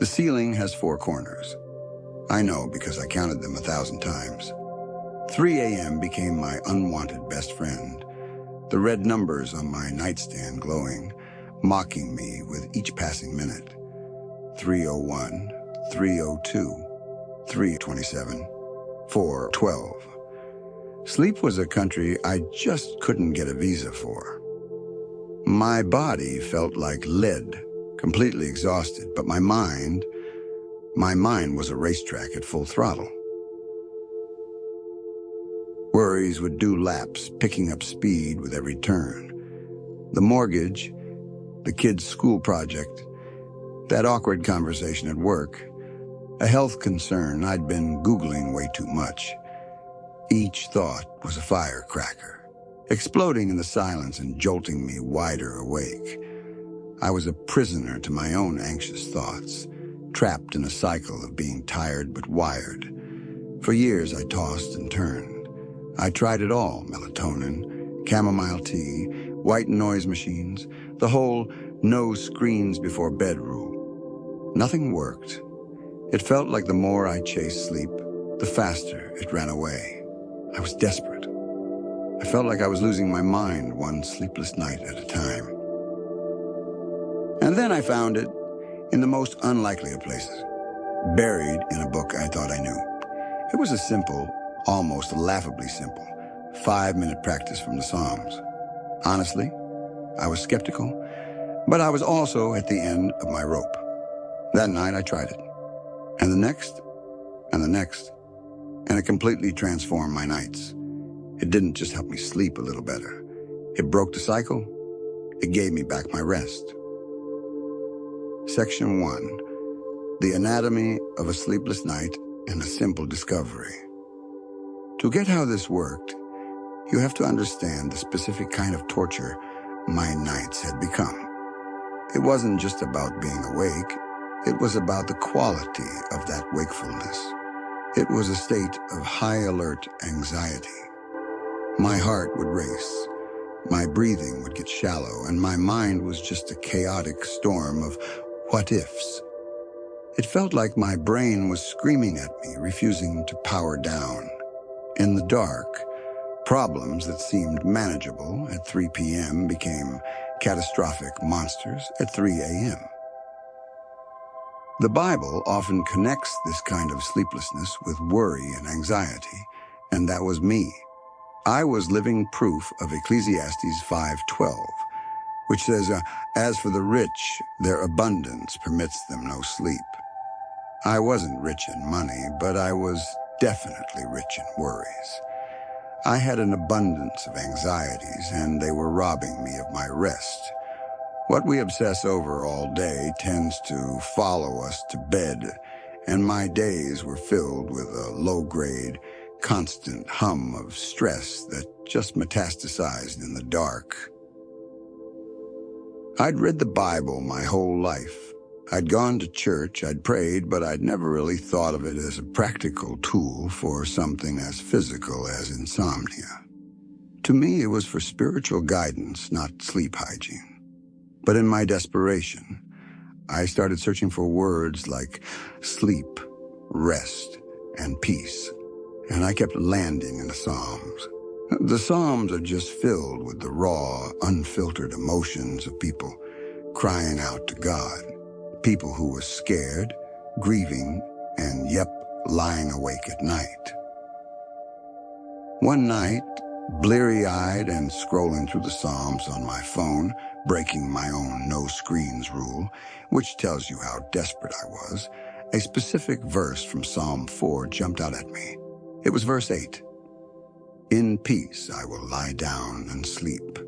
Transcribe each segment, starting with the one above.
ceiling has 4 corners. I know because I counted them 1,000 times. 3 a.m. became my unwanted best friend, the red numbers on my nightstand glowing, mocking me with each passing minute. 3:01, 3:02, 3:27, 4:12. Sleep was a country I just couldn't get a visa for. My body felt like lead, completely exhausted, but my mind was a racetrack at full throttle. Worries would do laps, picking up speed with every turn. The mortgage, the kids' school project, that awkward conversation at work, a health concern I'd been Googling way too much. Each thought was a firecracker, exploding in the silence and jolting me wider awake. I was a prisoner to my own anxious thoughts, trapped in a cycle of being tired but wired. For years I tossed and turned. I tried it all: melatonin, chamomile tea, white noise machines, the whole no screens before bed rule. Nothing worked. It felt like the more I chased sleep, the faster it ran away. I was desperate. I felt like I was losing my mind one sleepless night at a time. And then I found it in the most unlikely of places, buried in a book I thought I knew. It was a simple, almost laughably simple, 5-minute practice from the Psalms. Honestly, I was skeptical, but I was also at the end of my rope. That night I tried it, and the next, and the next, and it completely transformed my nights. It didn't just help me sleep a little better. It broke the cycle. It gave me back my rest. Section 1, The Anatomy of a Sleepless Night and a Simple Discovery. To get how this worked, you have to understand the specific kind of torture my nights had become. It wasn't just about being awake. It was about the quality of that wakefulness. It was a state of high-alert anxiety. My heart would race, my breathing would get shallow, and my mind was just a chaotic storm of what-ifs. It felt like my brain was screaming at me, refusing to power down. In the dark, problems that seemed manageable at 3 p.m. became catastrophic monsters at 3 a.m. The Bible often connects this kind of sleeplessness with worry and anxiety, and that was me. I was living proof of Ecclesiastes 5:12, which says, as for the rich, their abundance permits them no sleep. I wasn't rich in money, but I was definitely rich in worries. I had an abundance of anxieties, and they were robbing me of my rest. What we obsess over all day tends to follow us to bed, and my days were filled with a low-grade, constant hum of stress that just metastasized in the dark. I'd read the Bible my whole life. I'd gone to church, I'd prayed, but I'd never really thought of it as a practical tool for something as physical as insomnia. To me, it was for spiritual guidance, not sleep hygiene. But in my desperation, I started searching for words like sleep, rest, and peace, and I kept landing in the Psalms. The Psalms are just filled with the raw, unfiltered emotions of people crying out to God, people who were scared, grieving, and lying awake at night. One night, bleary-eyed and scrolling through the Psalms on my phone, breaking my own no-screens rule, which tells you how desperate I was, a specific verse from Psalm 4 jumped out at me. It was verse 8. In peace I will lie down and sleep.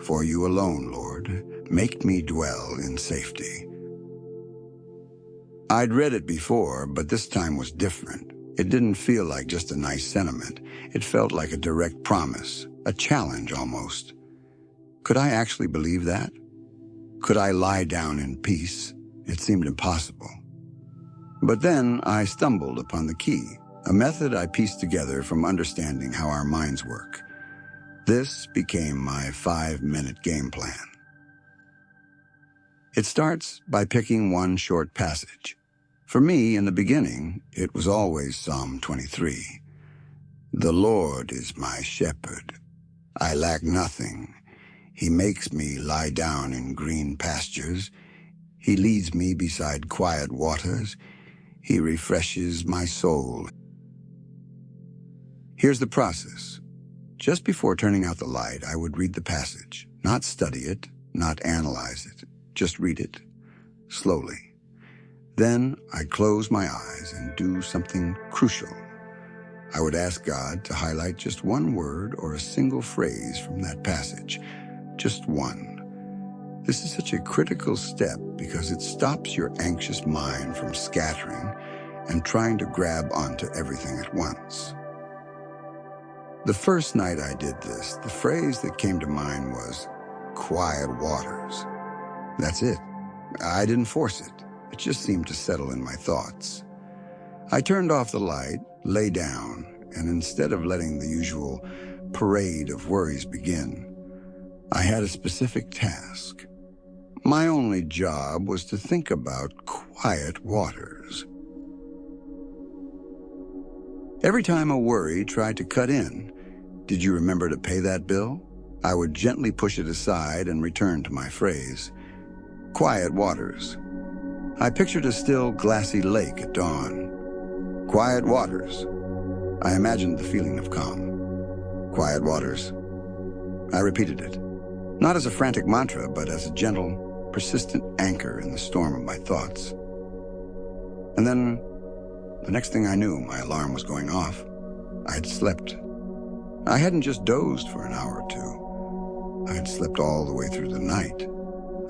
For you alone, Lord, make me dwell in safety. I'd read it before, but this time was different. It didn't feel like just a nice sentiment. It felt like a direct promise, a challenge almost. Could I actually believe that? Could I lie down in peace? It seemed impossible. But then I stumbled upon the key, a method I pieced together from understanding how our minds work. This became my 5-minute game plan. It starts by picking one short passage, For me, in the beginning, it was always Psalm 23. The Lord is my shepherd. I lack nothing. He makes me lie down in green pastures. He leads me beside quiet waters. He refreshes my soul. Here's the process. Just before turning out the light, I would read the passage. Not study it, not analyze it. Just read it, slowly. Then I'd close my eyes and do something crucial. I would ask God to highlight just one word or a single phrase from that passage. Just one. This is such a critical step because it stops your anxious mind from scattering and trying to grab onto everything at once. The first night I did this, the phrase that came to mind was, quiet waters. That's it. I didn't force it. It just seemed to settle in my thoughts. I turned off the light, lay down, and instead of letting the usual parade of worries begin, I had a specific task. My only job was to think about quiet waters. Every time a worry tried to cut in, did you remember to pay that bill? I would gently push it aside and return to my phrase, quiet waters. I pictured a still, glassy lake at dawn. Quiet waters. I imagined the feeling of calm. Quiet waters. I repeated it, not as a frantic mantra, but as a gentle, persistent anchor in the storm of my thoughts. And then, the next thing I knew, my alarm was going off. I had slept. I hadn't just dozed for an hour or two. I had slept all the way through the night.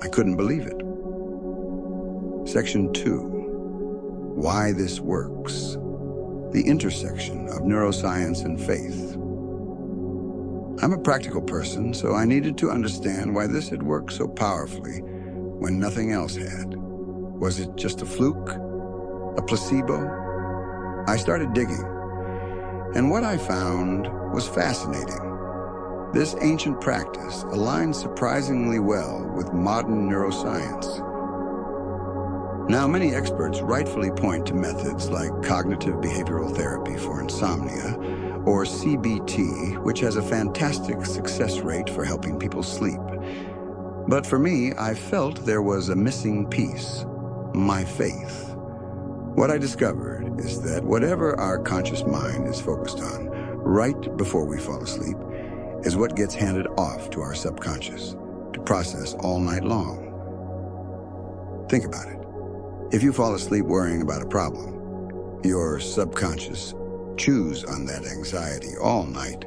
I couldn't believe it. Section 2. Why this works. The intersection of neuroscience and faith. I'm a practical person, so I needed to understand why this had worked so powerfully when nothing else had. Was it just a fluke? A placebo? I started digging, and what I found was fascinating. This ancient practice aligns surprisingly well with modern neuroscience. Now, many experts rightfully point to methods like cognitive behavioral therapy for insomnia, or CBT, which has a fantastic success rate for helping people sleep. But for me, I felt there was a missing piece, my faith. What I discovered is that whatever our conscious mind is focused on right before we fall asleep is what gets handed off to our subconscious to process all night long. Think about it. If you fall asleep worrying about a problem, your subconscious chews on that anxiety all night.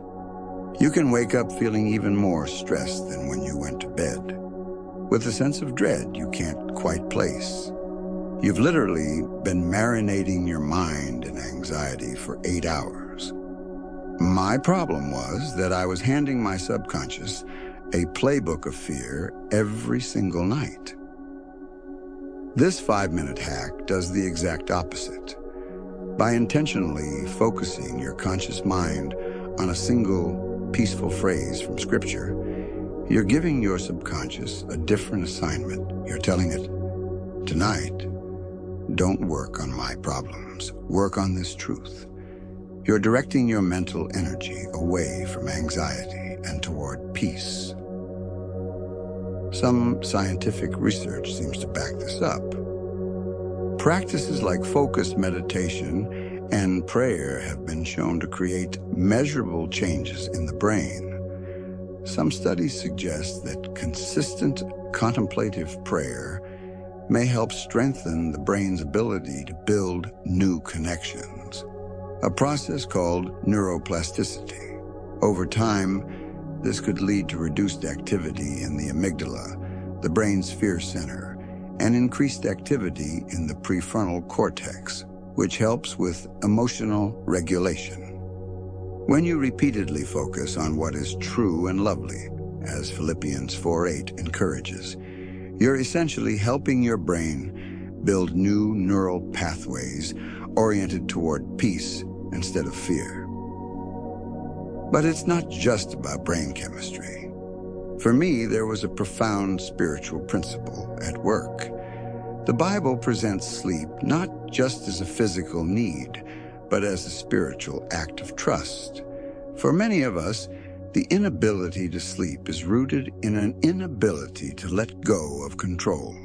You can wake up feeling even more stressed than when you went to bed, with a sense of dread you can't quite place. You've literally been marinating your mind in anxiety for 8 hours. My problem was that I was handing my subconscious a playbook of fear every single night. This 5-minute hack does the exact opposite. By intentionally focusing your conscious mind on a single peaceful phrase from Scripture, you're giving your subconscious a different assignment. You're telling it, tonight, don't work on my problems, work on this truth. You're directing your mental energy away from anxiety and toward peace. Some scientific research seems to back this up. Practices like focused meditation and prayer have been shown to create measurable changes in the brain. Some studies suggest that consistent contemplative prayer may help strengthen the brain's ability to build new connections, a process called neuroplasticity. Over time, this could lead to reduced activity in the amygdala, the brain's fear center, and increased activity in the prefrontal cortex, which helps with emotional regulation. When you repeatedly focus on what is true and lovely, as Philippians 4:8 encourages, you're essentially helping your brain build new neural pathways oriented toward peace instead of fear. But it's not just about brain chemistry. For me, there was a profound spiritual principle at work. The Bible presents sleep not just as a physical need, but as a spiritual act of trust. For many of us, the inability to sleep is rooted in an inability to let go of control.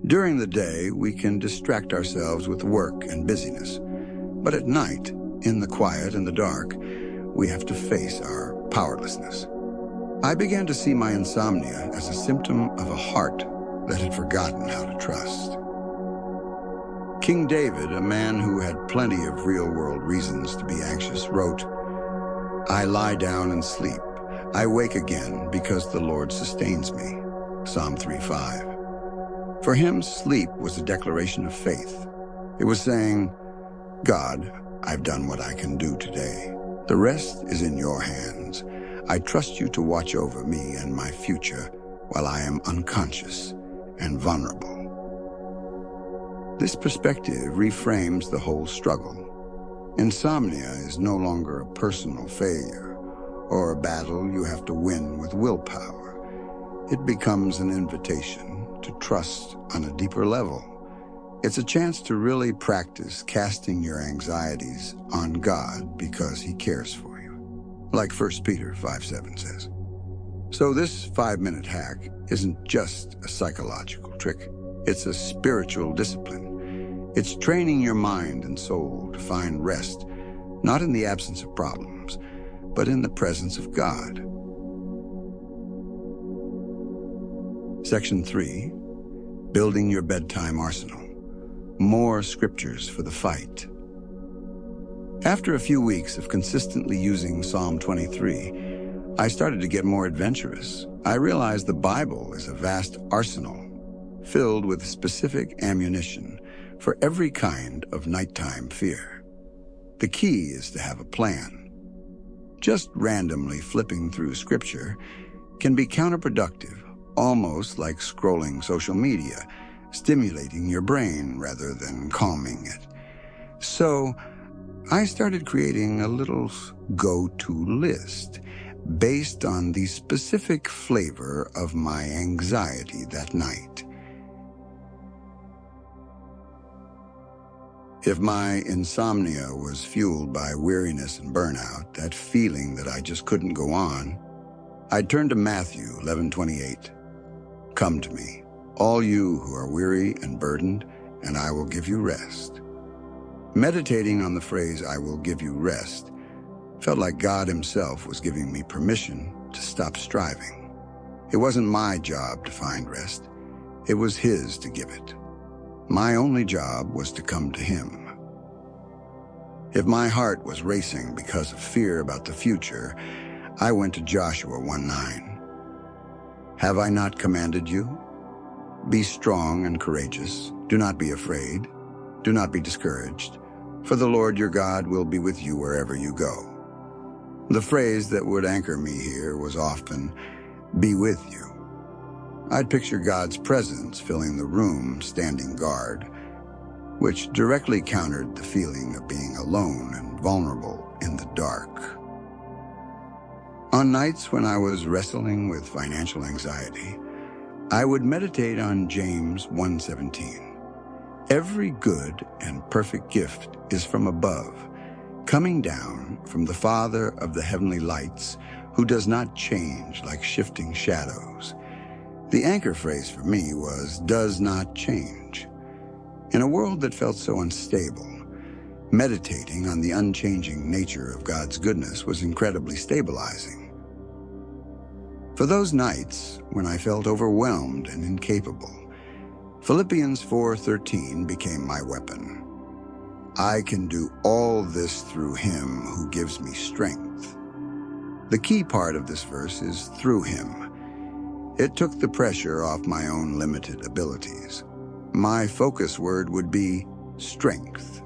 During the day, we can distract ourselves with work and busyness. But at night, in the quiet and the dark, we have to face our powerlessness. I began to see my insomnia as a symptom of a heart that had forgotten how to trust. King David, a man who had plenty of real-world reasons to be anxious, wrote, "I lie down and sleep. I wake again because the Lord sustains me." Psalm 3:5. For him, sleep was a declaration of faith. It was saying, "God, I've done what I can do today. The rest is in your hands. I trust you to watch over me and my future while I am unconscious and vulnerable." This perspective reframes the whole struggle. Insomnia is no longer a personal failure or a battle you have to win with willpower. It becomes an invitation to trust on a deeper level. It's a chance to really practice casting your anxieties on God because He cares for you, like 1 Peter 5:7 says. So this 5-minute hack isn't just a psychological trick. It's a spiritual discipline. It's training your mind and soul to find rest, not in the absence of problems, but in the presence of God. Section 3, Building Your Bedtime Arsenal. More scriptures for the fight. After a few weeks of consistently using Psalm 23, I started to get more adventurous. I realized the Bible is a vast arsenal filled with specific ammunition for every kind of nighttime fear. The key is to have a plan. Just randomly flipping through scripture can be counterproductive, almost like scrolling social media, stimulating your brain rather than calming it. So I started creating a little go-to list based on the specific flavor of my anxiety that night. If my insomnia was fueled by weariness and burnout, that feeling that I just couldn't go on, I'd turn to Matthew 11:28. "Come to me, all you who are weary and burdened, and I will give you rest." Meditating on the phrase, "I will give you rest," felt like God Himself was giving me permission to stop striving. It wasn't my job to find rest. It was His to give it. My only job was to come to Him. If my heart was racing because of fear about the future, I went to Joshua 1:9. "Have I not commanded you? Be strong and courageous. Do not be afraid. Do not be discouraged, for the Lord your God will be with you wherever you go." The phrase that would anchor me here was often, "be with you." I'd picture God's presence filling the room, standing guard, which directly countered the feeling of being alone and vulnerable in the dark. On nights when I was wrestling with financial anxiety, I would meditate on James 1:17. "Every good and perfect gift is from above, coming down from the Father of the heavenly lights, who does not change like shifting shadows." The anchor phrase for me was, "does not change." In a world that felt so unstable, meditating on the unchanging nature of God's goodness was incredibly stabilizing. For those nights when I felt overwhelmed and incapable, Philippians 4:13 became my weapon. "I can do all this through Him who gives me strength." The key part of this verse is "through Him." It took the pressure off my own limited abilities. My focus word would be strength,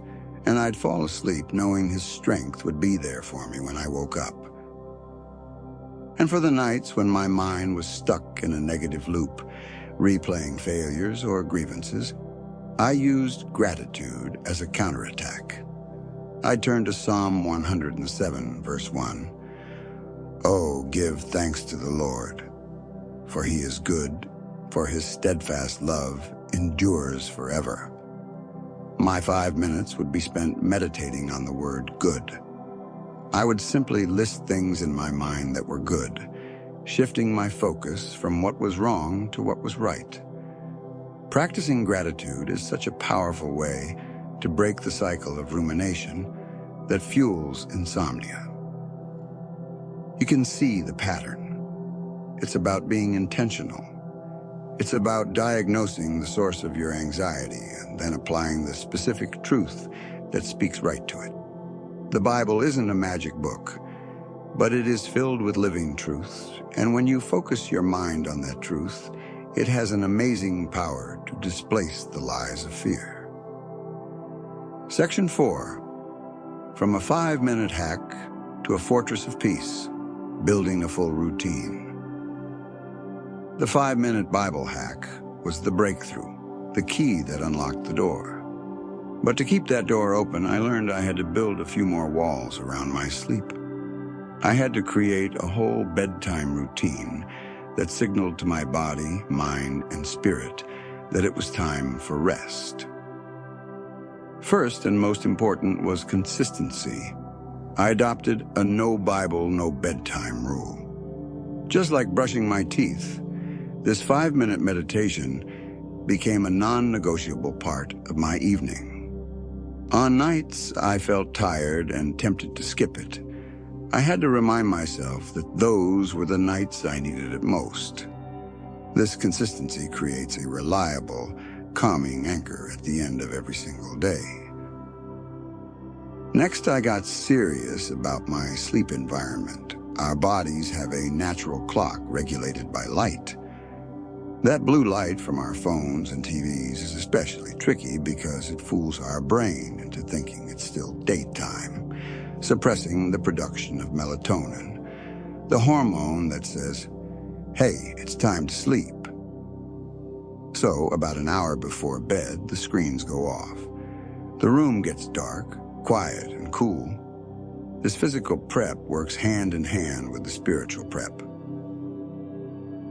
and I'd fall asleep knowing His strength would be there for me when I woke up. And for the nights when my mind was stuck in a negative loop, replaying failures or grievances, I used gratitude as a counterattack. I'd turn to Psalm 107, verse 1. "Oh, give thanks to the Lord, for He is good, for His steadfast love endures forever. My 5 minutes would be spent meditating on the word good. I would simply list things in my mind that were good, shifting my focus from what was wrong to what was right. Practicing gratitude is such a powerful way to break the cycle of rumination that fuels insomnia. You can see the pattern. It's about being intentional. It's about diagnosing the source of your anxiety and then applying the specific truth that speaks right to it. The Bible isn't a magic book, but it is filled with living truths, and when you focus your mind on that truth, it has an amazing power to displace the lies of fear. Section 4. From a 5-minute hack to a fortress of peace, building a full routine. The 5-minute Bible hack was the breakthrough, the key that unlocked the door. But to keep that door open, I learned I had to build a few more walls around my sleep. I had to create a whole bedtime routine that signaled to my body, mind, and spirit that it was time for rest. First and most important was consistency. I adopted a no Bible, no bedtime rule. Just like brushing my teeth, this 5-minute meditation became a non-negotiable part of my evening. On nights I felt tired and tempted to skip it, I had to remind myself that those were the nights I needed it most. This consistency creates a reliable, calming anchor at the end of every single day. Next, I got serious about my sleep environment. Our bodies have a natural clock regulated by light. That blue light from our phones and TVs is especially tricky because it fools our brain into thinking it's still daytime, suppressing the production of melatonin, the hormone that says, hey, it's time to sleep. So, about an hour before bed, the screens go off. The room gets dark, quiet, and cool. This physical prep works hand in hand with the spiritual prep.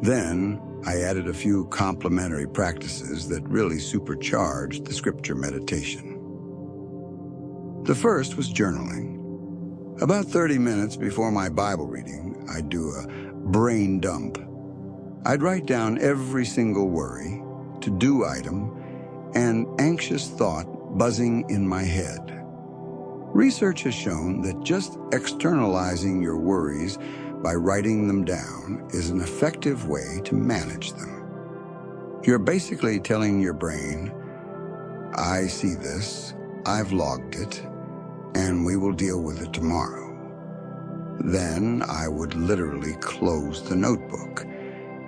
Then, I added a few complementary practices that really supercharged the scripture meditation. The first was journaling. About 30 minutes before my Bible reading, I'd do a brain dump. I'd write down every single worry, to-do item, and anxious thought buzzing in my head. Research has shown that just externalizing your worries by writing them down is an effective way to manage them. You're basically telling your brain, I see this, I've logged it, and we will deal with it tomorrow. Then I would literally close the notebook,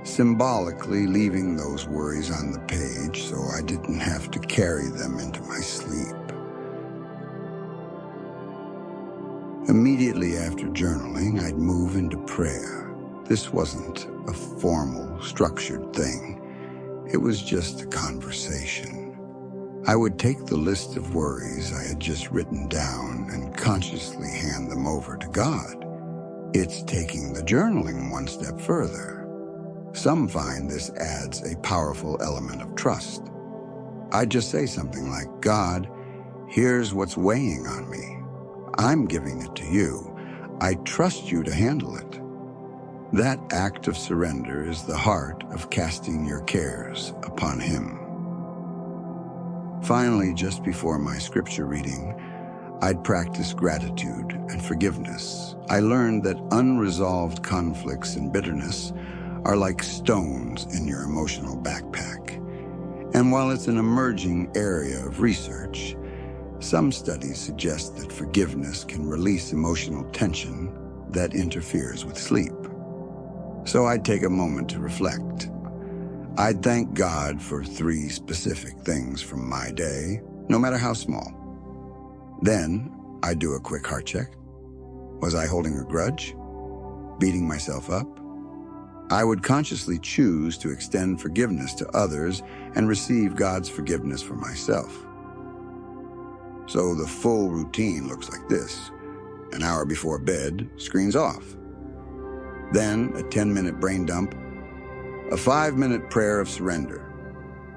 symbolically leaving those worries on the page so I didn't have to carry them into my sleep. Immediately after journaling, I'd move into prayer. This wasn't a formal, structured thing. It was just a conversation. I would take the list of worries I had just written down and consciously hand them over to God. It's taking the journaling one step further. Some find this adds a powerful element of trust. I'd just say something like, God, here's what's weighing on me. I'm giving it to you. I trust you to handle it. That act of surrender is the heart of casting your cares upon Him. Finally, just before my scripture reading, I'd practice gratitude and forgiveness. I learned that unresolved conflicts and bitterness are like stones in your emotional backpack. And while it's an emerging area of research, some studies suggest that forgiveness can release emotional tension that interferes with sleep. So I'd take a moment to reflect. I'd thank God for 3 specific things from my day, no matter how small. Then I'd do a quick heart check. Was I holding a grudge? Beating myself up? I would consciously choose to extend forgiveness to others and receive God's forgiveness for myself. So the full routine looks like this. An hour before bed, screens off. Then a 10-minute brain dump, a 5-minute prayer of surrender,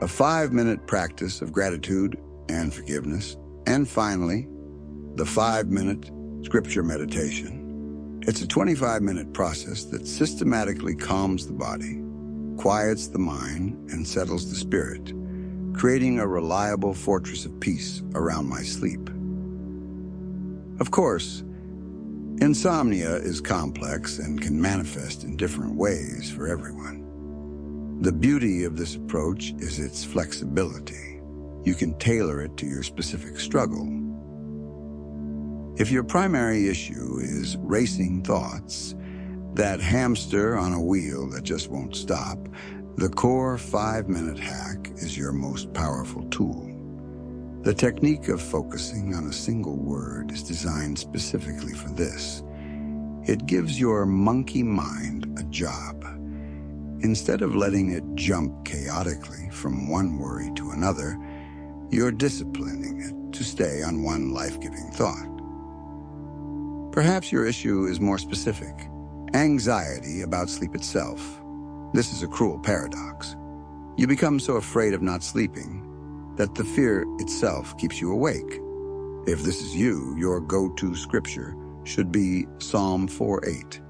a 5-minute practice of gratitude and forgiveness, and finally, the 5-minute scripture meditation. It's a 25-minute process that systematically calms the body, quiets the mind, and settles the spirit, creating a reliable fortress of peace around my sleep. Of course, insomnia is complex and can manifest in different ways for everyone. The beauty of this approach is its flexibility. You can tailor it to your specific struggle. If your primary issue is racing thoughts, that hamster on a wheel that just won't stop, the core 5-minute hack is your most powerful tool. The technique of focusing on a single word is designed specifically for this. It gives your monkey mind a job. Instead of letting it jump chaotically from one worry to another, you're disciplining it to stay on one life-giving thought. Perhaps your issue is more specific: anxiety about sleep itself. This is a cruel paradox. You become so afraid of not sleeping that the fear itself keeps you awake. If this is you, your go-to scripture should be Psalm 4:8.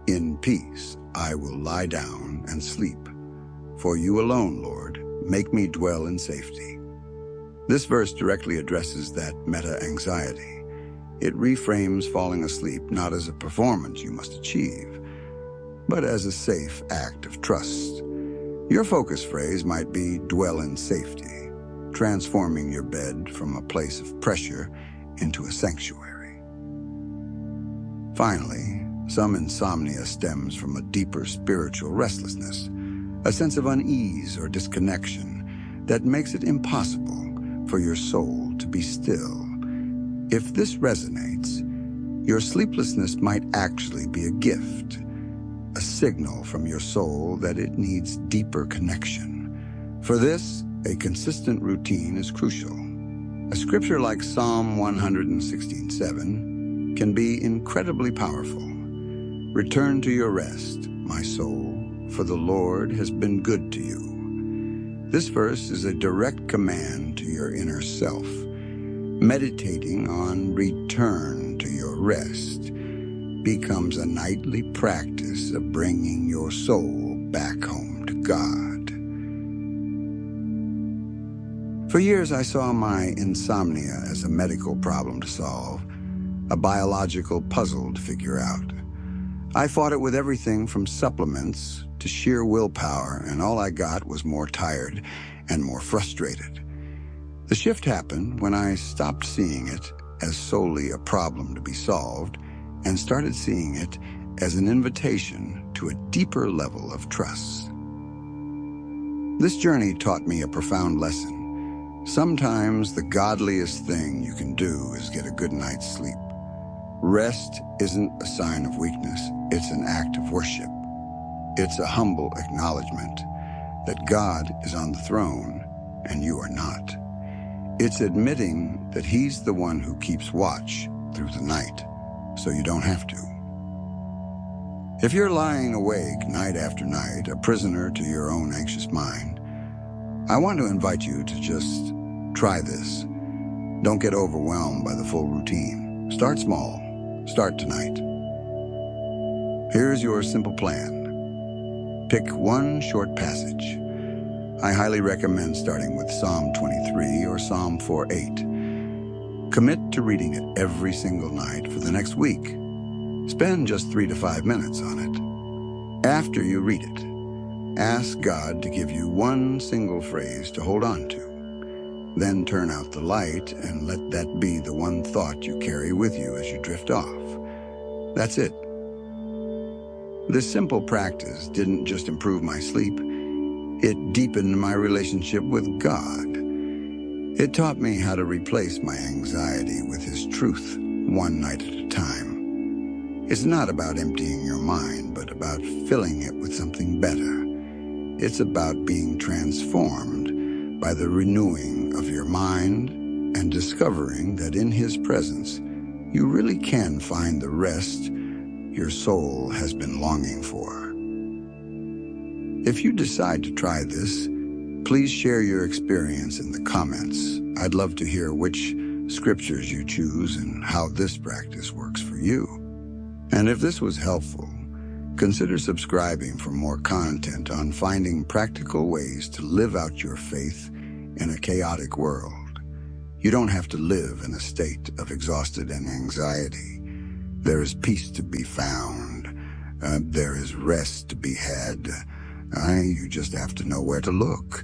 In peace I will lie down and sleep. For you alone, Lord, make me dwell in safety. This verse directly addresses that meta-anxiety. It reframes falling asleep not as a performance you must achieve, but as a safe act of trust. Your focus phrase might be dwell in safety, transforming your bed from a place of pressure into a sanctuary. Finally, some insomnia stems from a deeper spiritual restlessness, a sense of unease or disconnection that makes it impossible for your soul to be still. If this resonates, your sleeplessness might actually be a gift, a signal from your soul that it needs deeper connection. For this, a consistent routine is crucial. A scripture like Psalm 116:7 can be incredibly powerful. Return to your rest, my soul, for the Lord has been good to you. This verse is a direct command to your inner self. Meditating on return to your rest becomes a nightly practice of bringing your soul back home to God. For years, I saw my insomnia as a medical problem to solve, a biological puzzle to figure out. I fought it with everything from supplements to sheer willpower, and all I got was more tired and more frustrated. The shift happened when I stopped seeing it as solely a problem to be solved and started seeing it as an invitation to a deeper level of trust. This journey taught me a profound lesson. Sometimes the godliest thing you can do is get a good night's sleep. Rest isn't a sign of weakness, it's an act of worship. It's a humble acknowledgement that God is on the throne and you are not. It's admitting that He's the one who keeps watch through the night, so you don't have to. If you're lying awake night after night, a prisoner to your own anxious mind, I want to invite you to just try this. Don't get overwhelmed by the full routine. Start small. Start tonight. Here's your simple plan. Pick one short passage. I highly recommend starting with Psalm 23 or Psalm 4:8. Commit to reading it every single night for the next week. Spend just 3 to 5 minutes on it. After you read it, ask God to give you one single phrase to hold on to. Then turn out the light and let that be the one thought you carry with you as you drift off. That's it. This simple practice didn't just improve my sleep, it deepened my relationship with God. It taught me how to replace my anxiety with His truth, one night at a time. It's not about emptying your mind, but about filling it with something better. It's about being transformed by the renewing of your mind and discovering that in His presence, you really can find the rest your soul has been longing for. If you decide to try this, Please share your experience in the comments. I'd love to hear which scriptures you choose and how this practice works for you. And if this was helpful, consider subscribing for more content on finding practical ways to live out your faith in a chaotic world. You don't have to live in a state of exhausted and anxiety. There is peace to be found. There is rest to be had. You just have to know where to look.